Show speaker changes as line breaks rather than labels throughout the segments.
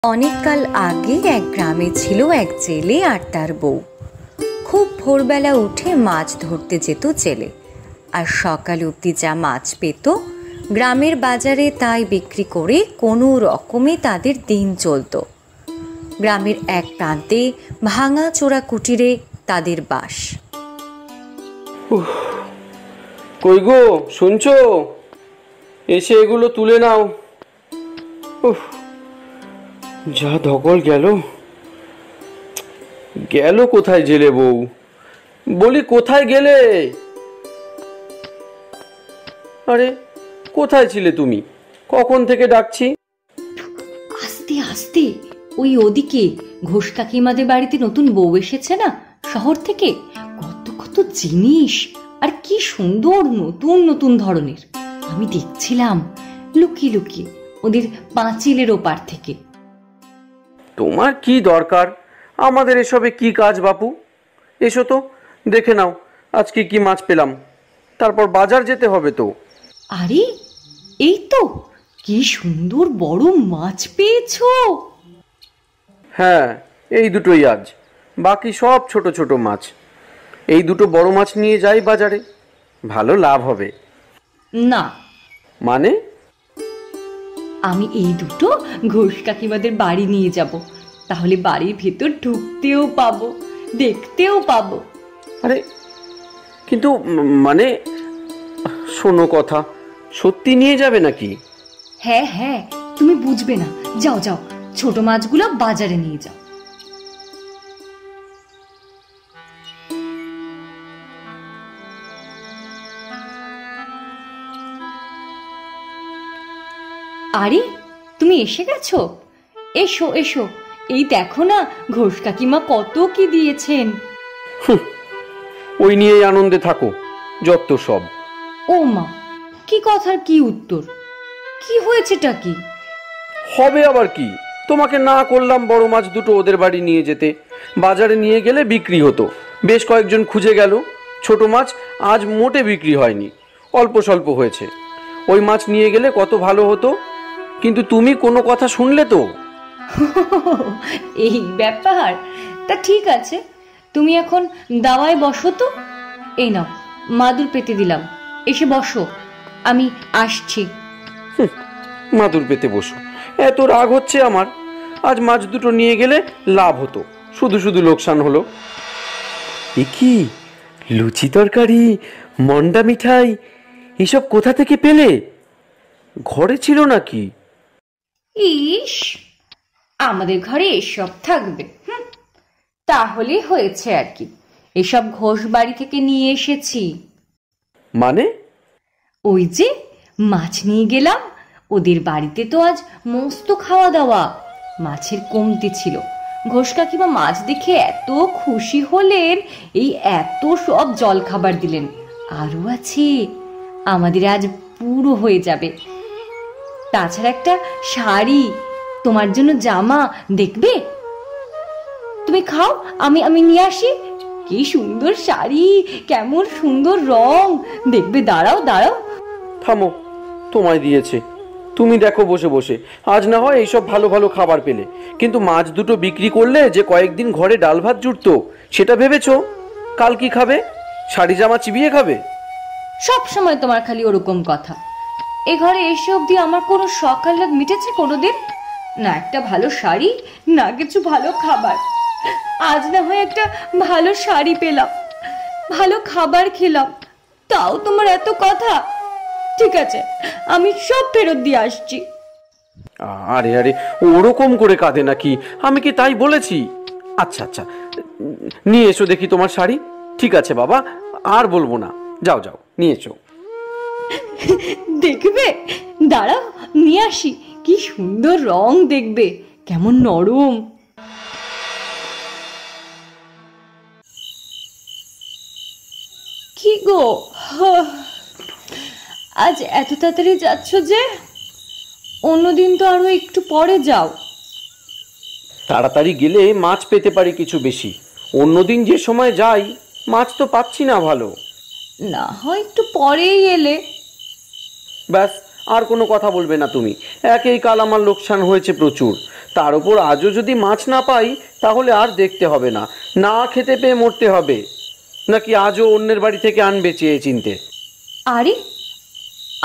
অনেককাল আগে এক গ্রামে ছিল এক জেলে আর তার বউ। খুব ভোরবেলা উঠে মাছ ধরতে যেত জেলে, আর সকাল অবধি যা মাছ পেত গ্রামের বাজারে তাই বিক্রি করে কোনো রকমে তাদের দিন চলত। গ্রামের এক প্রান্তে ভাঙা চোরা কুটিরে তাদের বাস।
কই গো, শুনছো? এসে এগুলো তুলে নাও। যা ধকল গেল গেল। কোথায় জেলে বউ? বলি কোথায় গেলে? আরে কোথায় ছিলে তুমি? কখন থেকে ডাকছি।
আস্তে আস্তে, ওই ওদিকে ঘোষ কাকিমাদের বাড়িতে নতুন বউ এসেছে না শহর থেকে। কত কত জিনিস, আর কি সুন্দর নতুন নতুন ধরনের। আমি দেখছিলাম লুকিয়ে লুকিয়ে ওদের পাঁচিলের ওপার থেকে।
তোমার কি দরকার? আমাদের এসবে কি কাজ বাপু? এসো তো, দেখে নাও আজকে কি মাছ পেলাম। তারপর বাজার যেতে হবে তো।
আরে এই তো, কি সুন্দর বড় মাছ পেয়েছো।
হ্যাঁ, এই দুটোই আজ, বাকি সব ছোট ছোট মাছ। এই দুটো বড় মাছ নিয়ে যাই বাজারে, ভালো লাভ হবে।
না
মানে?
আমি এই দুটো ঘোষ কাকিমাদের বাড়ি নিয়ে যাব, তাহলে বাড়ির ভেতর ঢুকতেও পাবো, দেখতেও পাবো।
আরে কিন্তু মানে, শোনো কথা, সত্যি নিয়ে যাবে নাকি?
হ্যাঁ হ্যাঁ, তুমি বুঝবে না। যাও যাও, ছোট মাছগুলো বাজারে নিয়ে যাও। আরে তুমি এসে গেছো? এসো এসো, এই দেখো না ঘোষ কাকিমা কত কি দিয়েছেন।
ওই নিয়েই আনন্দে থাকো যত সব।
ও মা, কি কথার কি উত্তর? কি হয়েছেটা কি?
হবে আবার কি? তোমাকে না করলাম বড় মাছ দুটো ওদের বাড়ি নিয়ে যেতে। বাজারে নিয়ে গেলে বিক্রি হতো। বেশ কয়েকজন খুঁজে গেল। ছোট মাছ আজ মোটে বিক্রি হয়নি, অল্প স্বল্প হয়েছে। ওই মাছ নিয়ে গেলে কত ভালো হতো, কিন্তু তুমি কোনো কথা শুনলে তো।
এই ব্যাপার, তা ঠিক আছে, তুমি এখন দাওয়ায় বসো তো। এই নাও, মাদুর পেতে দিলাম, এসে বসো, আমি আসছি।
মাদুর পেতে বসো? এত রাগ হচ্ছে আমার। আজ মাছ দুটো নিয়ে গেলে লাভ হতো, শুধু শুধু লোকসান হলো। এ কি, লুচি তরকারি, মন্ডা মিঠাই, এসব কোথা থেকে পেলে? ঘরে ছিল নাকি?
ইস, আমাদের ঘরে এসব থাকবে? তাহলে হয়েছে আর কি। এসব ঘোষ বাড়ি থেকে নিয়ে এসেছি।
মানে?
ওই যে মাছ নিয়ে গেলাম, ওদের বাড়িতে তো আজ মস্ত খাওয়া দাওয়া। মাছের কমতি ছিল। ঘোষ কাকিমা মাছ দেখে এত খুশি হলেন, এই এত সব জল খাবার দিলেন। আরো আছে, আমাদের আজ পুরো হয়ে যাবে। তাছাড়া একটা শাড়ি, তোমার জন্য জামা, দেখবে? তুমি খাও, আমি আমি নিয়ে আসি। কি সুন্দর শাড়ি, কেমন সুন্দর রং, দেখবে। দাঁড়াও দাঁড়াও।
থামো, তোমায় দিয়েছে, তুমি দেখো বসে বসে। আজ না হয় এইসব ভালো ভালো খাবার পেলে, কিন্তু মাছ দুটো বিক্রি করলে যে কয়েকদিন ঘরে ডাল ভাত জুটতো, সেটা ভেবেছো? কাল কি খাবে? শাড়ি জামা চিবিয়ে খাবে?
সব সময় তোমার খালি ওরকম কথা। এ ঘরে এসে অবধি আমার কোনো শখ আহ্লাদ মিটেছে কোনোদিন? না একটা ভালো শাড়ি, না কিছু ভালো খাবার। আজ না হয় একটা ভালো শাড়ি পেলাম, ভালো খাবার খেলাম, তাও তোমার এত কথা। ঠিক আছে, আমি সব ফেরত দিয়ে আসছি।
আরে আরে, ওরকম করে কাঁদে নাকি? আমি কি তাই বলেছি? আচ্ছা আচ্ছা, নিয়ে এসো দেখি তোমার শাড়ি। ঠিক আছে বাবা, আর বলবো না, যাও যাও নিয়ে এসো।
দেখবে, দাঁড়াও নিয়ে আসি। কি সুন্দর রং, দেখবে কেমন নরম। কি গো, আজ এত তাড়াতাড়ি যাচ্ছ যে? অন্যদিন তো আরো একটু পরে যাও।
তাড়াতাড়ি গেলে মাছ পেতে পারি কিছু বেশি। অন্যদিন যে সময় যাই, মাছ তো পাচ্ছি না ভালো।
না হয় একটু পরেই এলে।
ব্যাস, আর কোনো কথা বলবে না তুমি। একেই কাল আমার লোকসান হয়েছে প্রচুর, তার উপর আজও যদি মাছ না পাই তাহলে আর দেখতে হবে না, না খেতে পেয়ে মরতে হবে। নাকি আজও অন্যের বাড়ি থেকে আনবে চেয়ে চিনতে?
আরে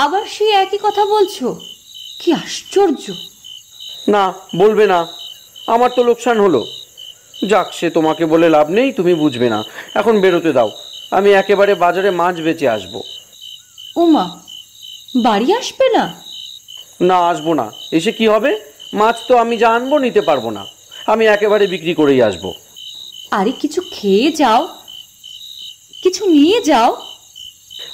আবার সেই একই কথা বলছো, কি আশ্চর্য।
না, বলবে না, আমার তো লোকসান হলো। যাক, সে তোমাকে বলে লাভ নেই, তুমি বুঝবে না। এখন বেরোতে দাও, আমি একেবারে বাজারে মাছ বেচে আসবো।
ওমা, বাড়ি আসবে না?
না, আসবো না। এসে কি হবে? মাছ তো আমি যা আনবো নিতে পারবো না, আমি একেবারে বিক্রি করেই আসবো।
আরে কিছু খেয়ে যাও, কিছু নিয়ে যাও।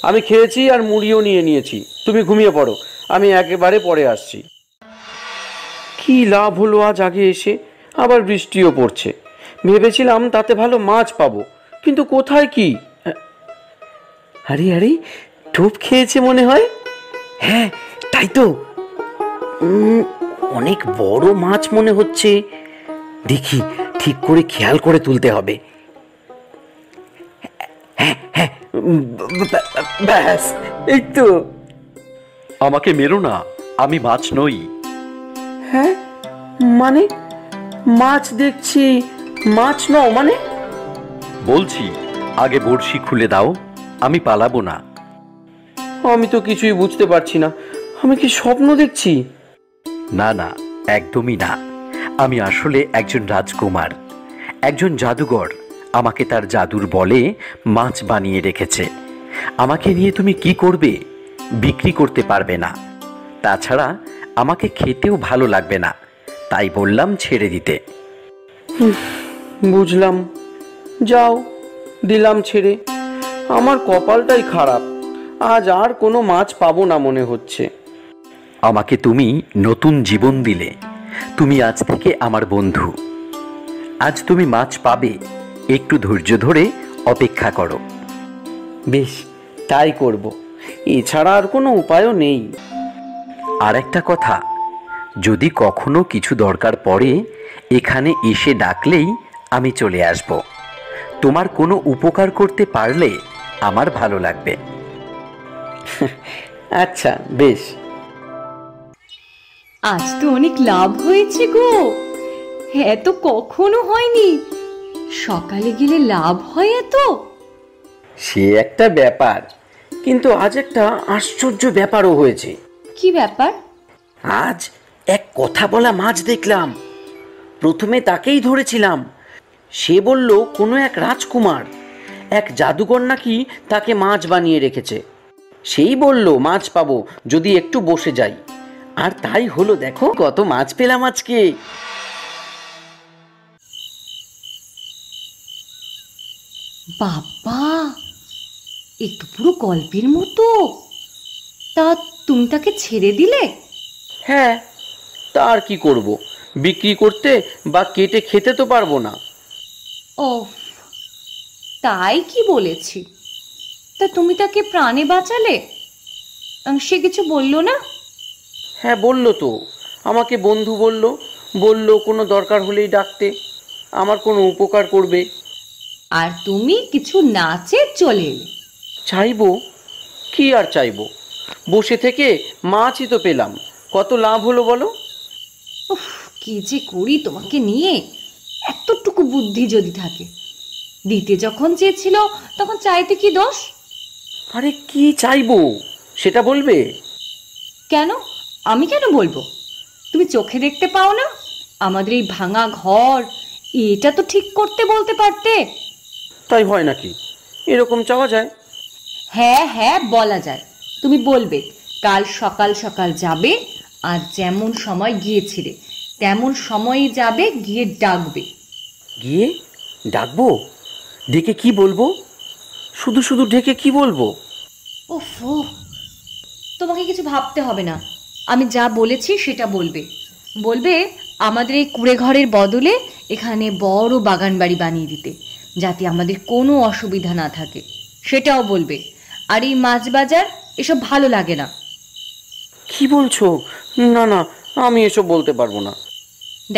আমি খেয়েছি আর মুড়িও নিয়ে নিয়েছি, তুমি ঘুমিয়ে পড়ো, আমি একেবারে পরে আসছি। কি লাভ হলো আজ আগে এসে? আবার বৃষ্টিও পড়ছে। ভেবেছিলাম তাতে ভালো মাছ পাবো, কিন্তু কোথায় কি? আরে আরে, টোপ খেয়েছে মনে হয়। হ্যাঁ, তাই তো। অনেক বড় মাছ মনে হচ্ছে। দেখি, ঠিক করে খেয়াল করে তুলতে হবে। হ্যাঁ হ্যাঁ, ব্যাস, এই তো।
আমাকে মেরো না, আমি মাছ নই।
হ্যাঁ মানে, মাছ দেখছি, মাছ নও মানে?
বলছি, আগে বড়শি খুলে দাও, আমি পালাবো না।
আমি তো কিছুই বুঝতে পারছি না, আমি কি স্বপ্ন দেখছি?
না না, একদমই না। আমি আসলে একজন রাজকুমার, একজন জাদুঘর আমাকে তার জাদুর বলে মাছ বানিয়ে রেখেছে। আমাকে নিয়ে তুমি কি করবে? বিক্রি করতে পারবে না। তাছাড়া আমাকে খেতেও ভালো লাগবে না, তাই বললাম ছেড়ে দিতে।
বুঝলাম, যাও, দিলাম ছেড়ে। আমার কপালটাই খারাপ, আজ আর কোনো মাছ পাবো না মনে হচ্ছে।
আমাকে তুমি নতুন জীবন দিলে, তুমি আজ থেকে আমার বন্ধু। আজ তুমি মাছ পাবে, একটু ধৈর্য ধরে অপেক্ষা করো।
বেশ, তাই করব, এছাড়া আর কোনো উপায়ও নেই।
আর একটা কথা, যদি কখনো কিছু দরকার পড়ে এখানে এসে ডাকলেই আমি চলে আসব। তোমার কোনো উপকার করতে পারলে আমার ভালো লাগবে।
আচ্ছা, বেশ।
আজ তো অনেক লাভ হয়েছে গো। হ্যাঁ, তো কখনো হয়নি। সকালে গেলে লাভ হয় এত?
সে একটা ব্যাপার, কিন্তু আজ একটা আশ্চর্য ব্যাপারও হয়েছে।
কি ব্যাপার?
আজ এক কথা বলা মাছ দেখলাম। প্রথমে তাকেই ধরেছিলাম। সে বলল কোনো এক রাজকুমার, এক জাদুকর নাকি তাকে মাছ বানিয়ে রেখেছে। সেই বলল মাছ পাবো যদি একটু বসে যাই। আর তাই হলো, দেখো কত মাছ পেলাম আজকে।
বাবা, এ তো পুরো গল্পের মতো। তা তুমি তাকে ছেড়ে দিলে?
হ্যাঁ, তা আর কি করব, বিক্রি করতে বা কেটে খেতে তো পারবো না।
ও, তাই কি বলেছি। তা তুমি তাকে প্রাণে বাঁচালে? সে কিছু বললো না?
হ্যাঁ, বললো তো, আমাকে বন্ধু বলল। বলল কোনো দরকার হলেই ডাকতে, আমার কোনো উপকার করবে।
আর তুমি কিছু না চেয়ে চলে এলে?
চাইবো কি আর চাইবো, বসে থেকে মাছই তো পেলাম, কত লাভ হলো বলো।
উফ, কি যে করি তোমাকে নিয়ে। এতটুকু বুদ্ধি যদি থাকে। দিতে যখন চেয়েছিল তখন চাইতে কি দোষ?
আরে কি চাইবো সেটা বলবে?
কেন? আমি কেন বলবো? তুমি চোখে দেখতে পাও না আমাদের এই ভাঙা ঘর? এটা তো ঠিক করতে বলতে পারতে।
তাই হয় নাকি? এরকম চাওয়া যায়?
হ্যাঁ হ্যাঁ, বলা যায়। তুমি বলবে কাল সকাল সকাল যাবে, আর যেমন সময় গিয়েছিলে তেমন সময়ই যাবে, গিয়ে ডাকবে।
গিয়ে ডাকবো? ডেকে কি বলবো? শুধু শুধু ডেকে কি বলবো?
উফ, তোমাকে কিছু ভাবতে হবে না। আমি যা বলেছি সেটা বলবে। বলবে আমাদের এই কুড়ে ঘরের বদলে এখানে বড় বাগান বাড়ি বানিয়ে দিতে, যাতে আমাদের কোনো অসুবিধা না থাকে, সেটাও বলবে। আর এই মাছ বাজার এসব ভালো লাগে না।
কি বলছো? না না, আমি এসব বলতে পারবো না।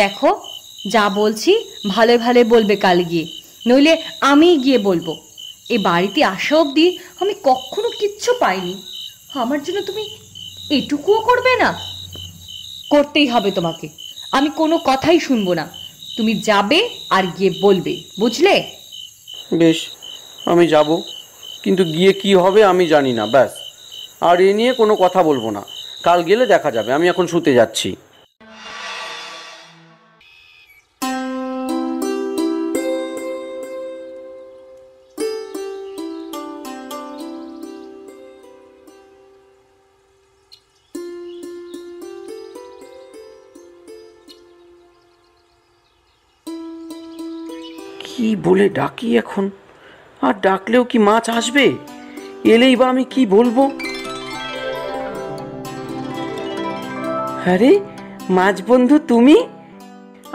দেখো, যা বলছি ভালো ভালো বলবে কাল গিয়ে, নইলে আমি গিয়ে বলবো। এ বাড়িতে আসা অবধি আমি কখনো কিচ্ছু পাইনি। আমার জন্য তুমি এটুকুও করবে না? করতেই হবে তোমাকে। আমি কোনো কথাই শুনবো না। তুমি যাবে আর গিয়ে বলবে, বুঝলে?
বেশ, আমি যাব, কিন্তু গিয়ে কি হবে আমি জানি না, ব্যাস। আর এ নিয়ে কোনো কথা বলবো না, কাল গেলে দেখা যাবে। আমি এখন শুতে যাচ্ছি। কি বলে ডাকি এখন? আর ডাকলেও কি মাছ আসবে? এলেই বা আমি কি বলবো? আরে মাছ বন্ধু, তুমি?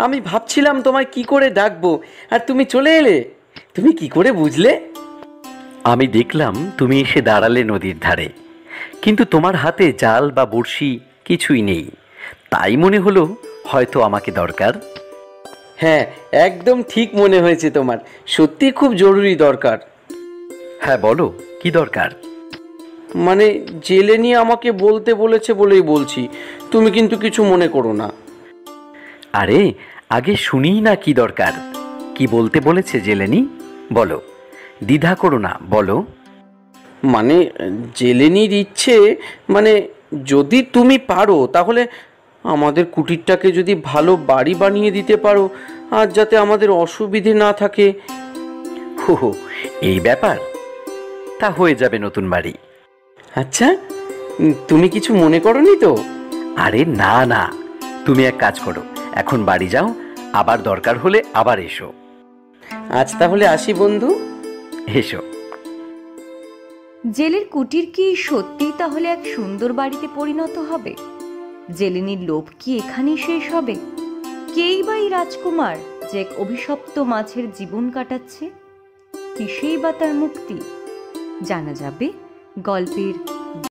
আমি ভাবছিলাম তোমায় কি করে ডাকবো, আর তুমি চলে এলে। তুমি কি করে বুঝলে?
আমি দেখলাম তুমি এসে দাঁড়ালে নদীর ধারে, কিন্তু তোমার হাতে জাল বা বড়শি কিছুই নেই। তাই মনে হলো হয়তো আমাকে দরকার।
হ্যাঁ, একদম ঠিক মনে হয়েছে তোমার। সত্যি খুব জরুরি দরকার।
হ্যাঁ বলো, কি দরকার?
মানে জেলে নিয়ে আমাকে বলতে বলেছে বলেই বলছি, তুমি কিন্তু কিছু মনে করো না।
আরে আগে শুনিই না কি দরকার। কি বলতে বলেছে জেলেনি? বলো, দ্বিধা করো না, বলো।
মানে জেলেনির ইচ্ছে, মানে যদি তুমি পারো তাহলে আমাদের কুটিরটাকে যদি ভালো বাড়ি বানিয়ে দিতে পারো, আর যাতে আমাদের অসুবিধে না থাকে।
হো হো, এই ব্যাপার? তা হয়ে যাবে নতুন বাড়ি।
আচ্ছা, তুমি কিছু মনে করোনি তো?
আরে না না, তুমি এক কাজ করো, এখন বাড়ি যাও, আবার দরকার হলে আবার এসো।
আজ তাহলে আসি বন্ধু।
এসো।
জেলের কুটির কি সত্যিই তাহলে এক সুন্দর বাড়িতে পরিণত হবে? জেলেনির লোভ কি এখানেই শেষ হবে? কেই বা এই রাজকুমার যে এক অভিশপ্ত মাছের জীবন কাটাচ্ছে? কিসেই বা তার মুক্তি? জানা যাবে গল্পের